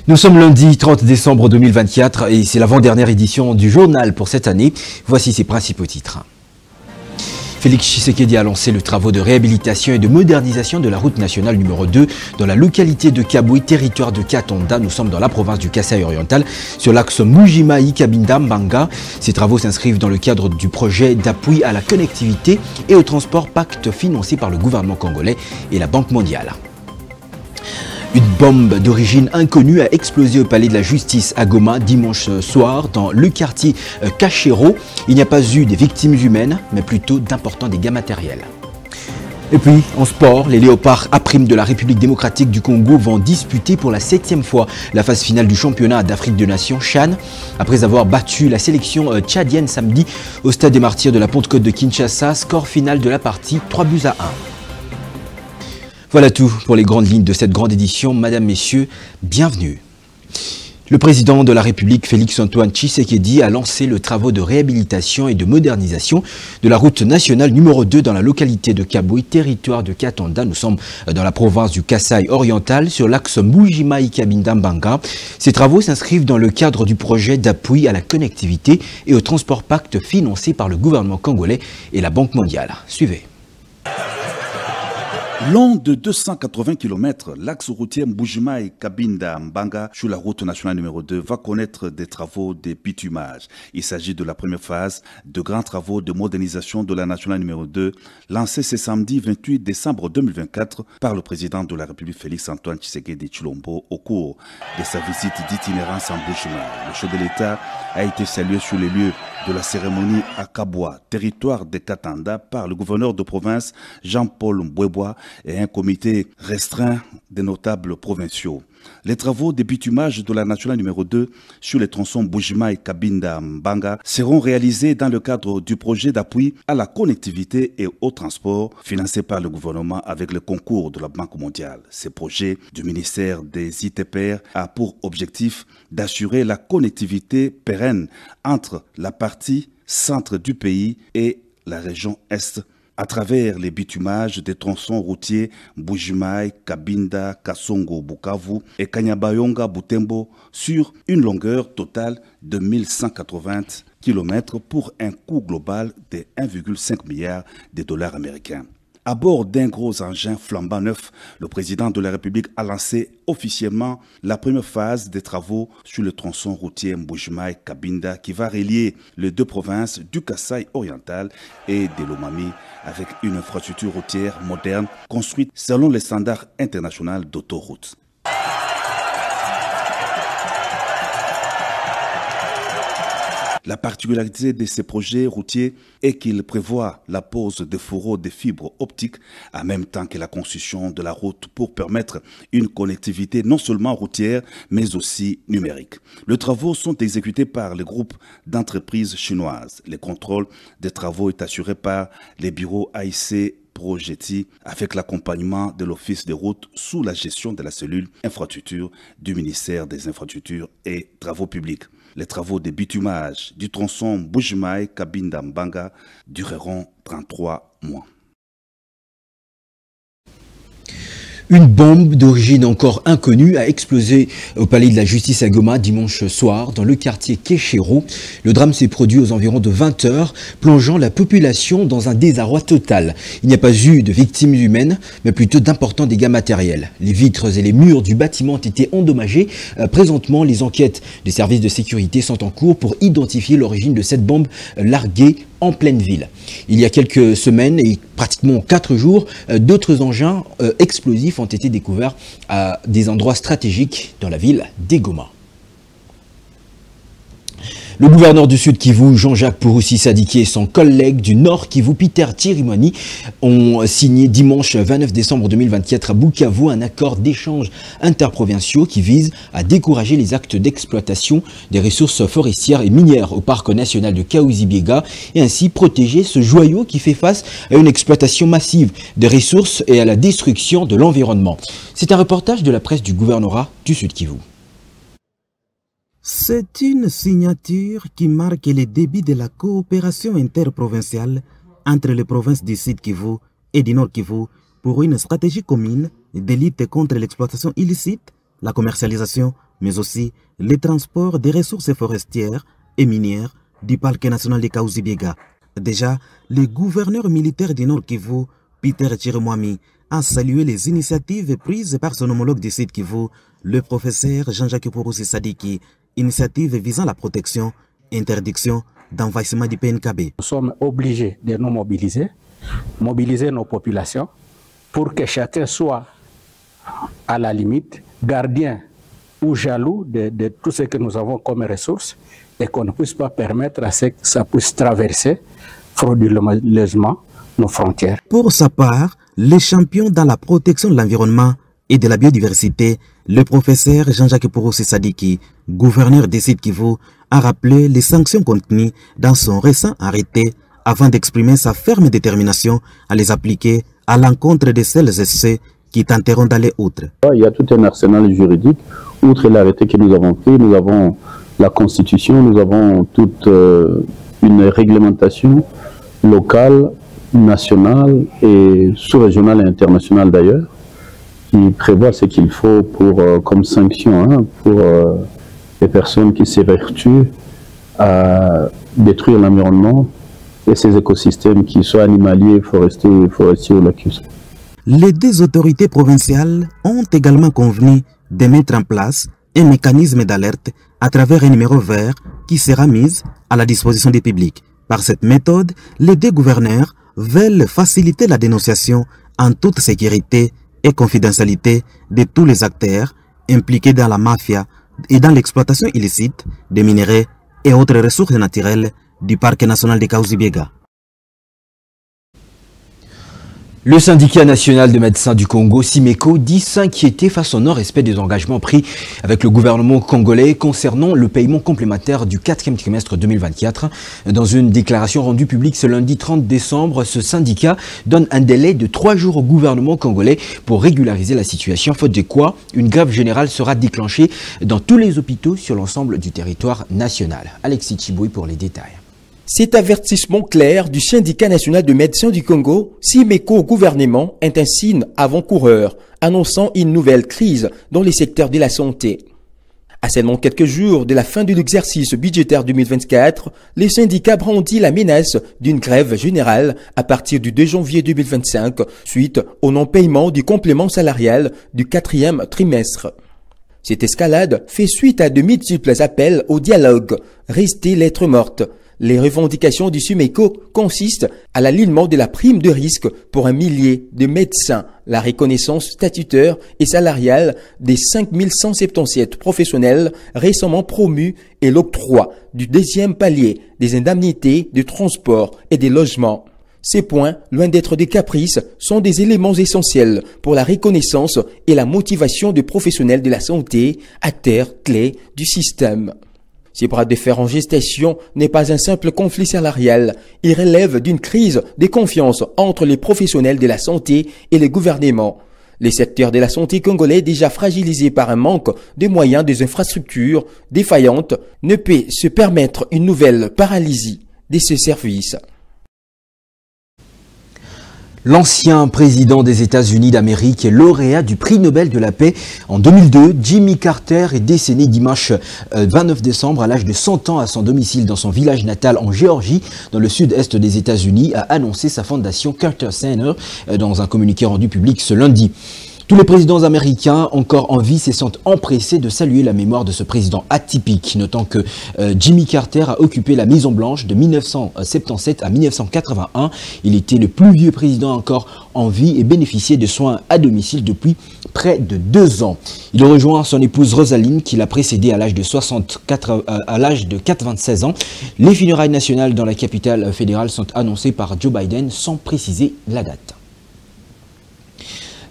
Nous sommes lundi 30 décembre 2024 et c'est l'avant-dernière édition du journal pour cette année. Voici ses principaux titres. Félix Tshisekedi a lancé les travaux de réhabilitation et de modernisation de la route nationale numéro 2 dans la localité de Kabouy, territoire de Katanda. Nous sommes dans la province du Kasaï oriental, sur l'axe Mujimai-Kabinda-Mbanga. Ces travaux s'inscrivent dans le cadre du projet d'appui à la connectivité et au transport pacte financé par le gouvernement congolais et la Banque mondiale. Une bombe d'origine inconnue a explosé au palais de la justice à Goma dimanche soir dans le quartier Kachero. Il n'y a pas eu de victimes humaines, mais plutôt d'importants dégâts matériels. Et puis, en sport, les Léopards A' de la République démocratique du Congo vont disputer pour la 7e fois la phase finale du championnat d'Afrique des Nations CHAN. Après avoir battu la sélection tchadienne samedi au stade des Martyrs de la Pentecôte de Kinshasa, score final de la partie 3-1. Voilà tout pour les grandes lignes de cette grande édition. Madame, Messieurs, bienvenue. Le président de la République, Félix-Antoine Tshisekedi, a lancé le travaux de réhabilitation et de modernisation de la route nationale numéro 2 dans la localité de Kabouy, territoire de Katanda. Nous sommes dans la province du Kasaï oriental, sur l'axe Mujimai-Kabinda-Mbanga. Ces travaux s'inscrivent dans le cadre du projet d'appui à la connectivité et au transport pacte financé par le gouvernement congolais et la Banque mondiale. Suivez. Long de 280 km, l'axe routier Mbujimayi-Kabinda-Mbanga sur la route nationale numéro 2 va connaître des travaux de bitumage. Il s'agit de la première phase de grands travaux de modernisation de la nationale numéro 2 lancée ce samedi 28 décembre 2024 par le président de la République Félix-Antoine Tshisekedi Tshilombo au cours de sa visite d'itinérance en Mbujimayi. Le chef de l'État a été salué sur les lieux de la cérémonie à Kabwa, territoire de Katanda, par le gouverneur de province Jean-Paul Mbwebwa et un comité restreint des notables provinciaux. Les travaux de bitumage de la nationale numéro 2 sur les tronçons Mbujimayi-Kabinda-Mbanga seront réalisés dans le cadre du projet d'appui à la connectivité et au transport financé par le gouvernement avec le concours de la Banque mondiale. Ce projet du ministère des ITPR a pour objectif d'assurer la connectivité pérenne entre la partie centre du pays et la région est à travers les bitumages des tronçons routiers Mbujimayi, Kabinda, Kasongo, Bukavu et Kanyabayonga, Butembo sur une longueur totale de 1180 km pour un coût global de 1,5 milliard de dollars américains. À bord d'un gros engin flambant neuf, le président de la République a lancé officiellement la première phase des travaux sur le tronçon routier Mbujimayi-Kabinda qui va relier les deux provinces du Kasaï oriental et de l'Omami avec une infrastructure routière moderne construite selon les standards internationaux d'autoroute. La particularité de ces projets routiers est qu'ils prévoient la pose de fourreaux de fibres optiques en même temps que la construction de la route pour permettre une connectivité non seulement routière mais aussi numérique. Les travaux sont exécutés par le groupe d'entreprises chinoises. Le contrôle des travaux est assuré par les bureaux AIC Progeti avec l'accompagnement de l'Office des routes sous la gestion de la cellule infrastructure du ministère des infrastructures et travaux publics. Les travaux de bitumage du tronçon Mbujimayi-Kabinda-Mbanga dureront 33 mois. Une bombe d'origine encore inconnue a explosé au palais de la justice à Goma dimanche soir dans le quartier Keshero. Le drame s'est produit aux environs de 20 heures, plongeant la population dans un désarroi total. Il n'y a pas eu de victimes humaines, mais plutôt d'importants dégâts matériels. Les vitres et les murs du bâtiment ont été endommagés. Présentement, les enquêtes des services de sécurité sont en cours pour identifier l'origine de cette bombe larguée en pleine ville. Il y a quelques semaines et pratiquement 4 jours, d'autres engins explosifs ont été découverts à des endroits stratégiques dans la ville d'Egoma. Le gouverneur du Sud Kivu, Jean-Jacques Purusi Sadiki, et son collègue du Nord Kivu, Peter Chirimwani, ont signé dimanche 29 décembre 2024 à Bukavu un accord d'échange interprovinciaux qui vise à décourager les actes d'exploitation des ressources forestières et minières au parc national de Kahuzi-Biega et ainsi protéger ce joyau qui fait face à une exploitation massive des ressources et à la destruction de l'environnement. C'est un reportage de la presse du gouvernorat du Sud Kivu. C'est une signature qui marque le début de la coopération interprovinciale entre les provinces du Sud Kivu et du Nord Kivu pour une stratégie commune de lutte contre l'exploitation illicite, la commercialisation, mais aussi le transport des ressources forestières et minières du parc national de Kahuzi-Biega. Déjà, le gouverneur militaire du Nord Kivu, Peter Chiremwami, a salué les initiatives prises par son homologue du Sud Kivu, le professeur Jean-Jacques Purusi Sadiki, initiative visant la protection, interdiction d'envahissement du PNKB. Nous sommes obligés de nous mobiliser nos populations pour que chacun soit à la limite gardien ou jaloux de tout ce que nous avons comme ressources et qu'on ne puisse pas permettre à ce que ça puisse traverser frauduleusement nos frontières. Pour sa part, les champions dans la protection de l'environnement et de la biodiversité, le professeur Jean-Jacques Purusi Sadiki, gouverneur des Sud Kivu, a rappelé les sanctions contenues dans son récent arrêté avant d'exprimer sa ferme détermination à les appliquer à l'encontre de celles et ceux qui tenteront d'aller outre. Il y a tout un arsenal juridique. Outre l'arrêté que nous avons pris, nous avons la Constitution, nous avons toute une réglementation locale, nationale et sous-régionale et internationale d'ailleurs, qui prévoit ce qu'il faut pour, comme sanction pour les personnes qui s'évertuent à détruire l'environnement et ces écosystèmes qui soient animaliers, forestiers ou lacustres. Les deux autorités provinciales ont également convenu de mettre en place un mécanisme d'alerte à travers un numéro vert qui sera mis à la disposition du public. Par cette méthode, les deux gouverneurs veulent faciliter la dénonciation en toute sécurité et confidentialité de tous les acteurs impliqués dans la mafia et dans l'exploitation illicite des minerais et autres ressources naturelles du parc national de Kahuzi-Biega. Le syndicat national de médecins du Congo, SIMECO, dit s'inquiéter face au non-respect des engagements pris avec le gouvernement congolais concernant le paiement complémentaire du 4e trimestre 2024. Dans une déclaration rendue publique ce lundi 30 décembre, ce syndicat donne un délai de 3 jours au gouvernement congolais pour régulariser la situation, faute de quoi une grève générale sera déclenchée dans tous les hôpitaux sur l'ensemble du territoire national. Alexis Chiboui pour les détails. Cet avertissement clair du syndicat national de médecins du Congo, SIMECO au gouvernement, est un signe avant-coureur, annonçant une nouvelle crise dans les secteurs de la santé. À seulement quelques jours de la fin de l'exercice budgétaire 2024, les syndicats brandit la menace d'une grève générale à partir du 2 janvier 2025, suite au non-paiement du complément salarial du 4e trimestre. Cette escalade fait suite à de multiples appels au dialogue, restés lettre morte. Les revendications du SIMECO consistent à l'alignement de la prime de risque pour 1 millier de médecins, la reconnaissance statutaire et salariale des 5177 professionnels récemment promus et l'octroi du 2e palier des indemnités de transport et des logements. Ces points, loin d'être des caprices, sont des éléments essentiels pour la reconnaissance et la motivation des professionnels de la santé, acteurs clés du système. Ce bras de fer en gestation n'est pas un simple conflit salarial. Il relève d'une crise de confiance entre les professionnels de la santé et le gouvernement. Les secteurs de la santé congolais, déjà fragilisés par un manque de moyens des infrastructures défaillantes, ne peut se permettre une nouvelle paralysie de ce service. L'ancien président des États-Unis d'Amérique et lauréat du prix Nobel de la paix en 2002, Jimmy Carter, est décédé dimanche 29 décembre à l'âge de 100 ans à son domicile dans son village natal en Géorgie, dans le sud-est des États-Unis, a annoncé sa fondation Carter Center dans un communiqué rendu public ce lundi. Tous les présidents américains encore en vie se sentent empressés de saluer la mémoire de ce président atypique, notant que Jimmy Carter a occupé la Maison Blanche de 1977 à 1981. Il était le plus vieux président encore en vie et bénéficiait de soins à domicile depuis près de 2 ans. Il rejoint son épouse Rosaline, qui l'a précédé à l'âge de 96 ans. Les funérailles nationales dans la capitale fédérale sont annoncées par Joe Biden sans préciser la date.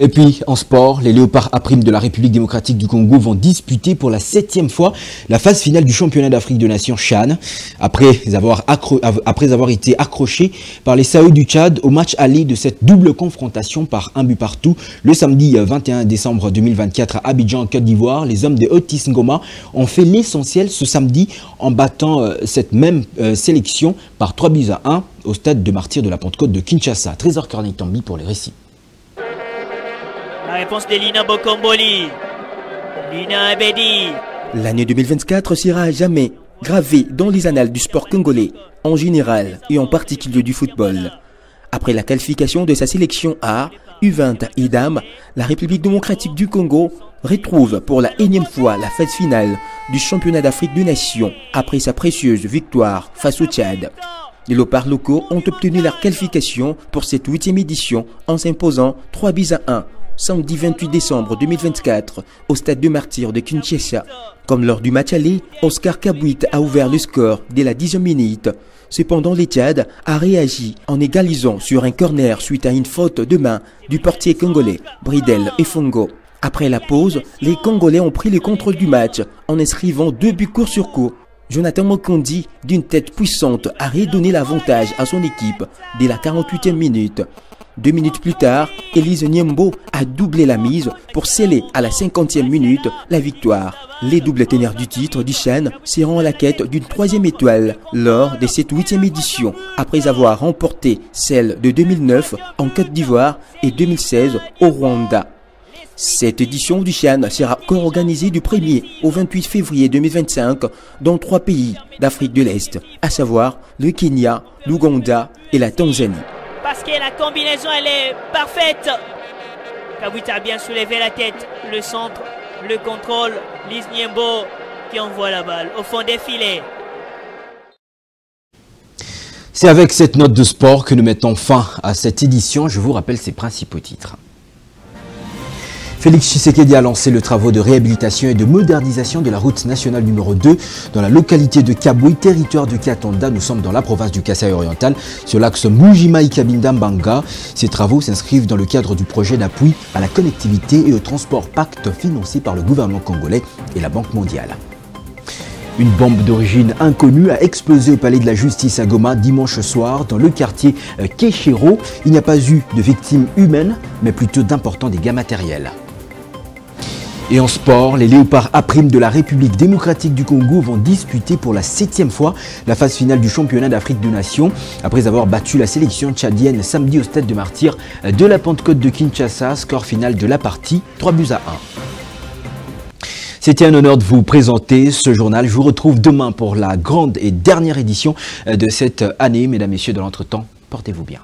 Et puis, en sport, les Léopards A' de la République démocratique du Congo vont disputer pour la 7e fois la phase finale du championnat d'Afrique de Nations CHAN. Après avoir été accrochés par les Saouds du Tchad au match aller de cette double confrontation par 1 but partout, le samedi 21 décembre 2024 à Abidjan, Côte d'Ivoire, les hommes de Otis Ngoma ont fait l'essentiel ce samedi en battant cette même sélection par 3-1 au stade de Martyrs de la Pentecôte de Kinshasa. Trésor Cornet-Tambi pour les récits. La réponse de Lina Bokomboli. Lina Abedi. L'année 2024 sera à jamais gravée dans les annales du sport congolais, en général et en particulier du football. Après la qualification de sa sélection A, U20 et dames, la République démocratique du Congo retrouve pour la énième fois la phase finale du championnat d'Afrique des Nations après sa précieuse victoire face au Tchad. Les léopards locaux ont obtenu leur qualification pour cette 8e édition en s'imposant 3-1 samedi 28 décembre 2024 au stade de Martyrs de Kinshasa. Comme lors du match aller, Oscar Kabouit a ouvert le score dès la 10e minute. Cependant, le Tchad a réagi en égalisant sur un corner suite à une faute de main du portier congolais Bridel Efongo. Après la pause, les Congolais ont pris le contrôle du match en inscrivant 2 buts court sur court. Jonathan Mokondi, d'une tête puissante, a redonné l'avantage à son équipe dès la 48e minute. 2 minutes plus tard, Elise Niembo a doublé la mise pour sceller à la 50e minute la victoire. Les doubles teneurs du titre du CHAN seront à la quête d'une 3e étoile lors de cette 8e édition, après avoir remporté celle de 2009 en Côte d'Ivoire et 2016 au Rwanda. Cette édition du CHAN sera co-organisée du 1er au 28 février 2025 dans 3 pays d'Afrique de l'Est, à savoir le Kenya, l'Ouganda et la Tanzanie. Parce que la combinaison elle est parfaite. Kabouit a bien soulevé la tête, le centre, le contrôle, Lise Niembo qui envoie la balle au fond des filets. C'est avec cette note de sport que nous mettons fin à cette édition. Je vous rappelle ses principaux titres. Félix Tshisekedi a lancé le travaux de réhabilitation et de modernisation de la route nationale numéro 2 dans la localité de Kabouit, territoire du Katanga. Nous sommes dans la province du Kasaï oriental, sur l'axe Mbujimai-Kabinda-Mbanga. Ces travaux s'inscrivent dans le cadre du projet d'appui à la connectivité et au transport pacte financé par le gouvernement congolais et la Banque mondiale. Une bombe d'origine inconnue a explosé au palais de la justice à Goma dimanche soir dans le quartier Keshero. Il n'y a pas eu de victimes humaines, mais plutôt d'importants dégâts matériels. Et en sport, les léopards A' de la République démocratique du Congo vont disputer pour la 7e fois la phase finale du championnat d'Afrique des Nations. Après avoir battu la sélection tchadienne samedi au stade de Martyrs de la Pentecôte de Kinshasa, score final de la partie 3-1. C'était un honneur de vous présenter ce journal. Je vous retrouve demain pour la grande et dernière édition de cette année. Mesdames, Messieurs, dans l'entretemps, portez-vous bien.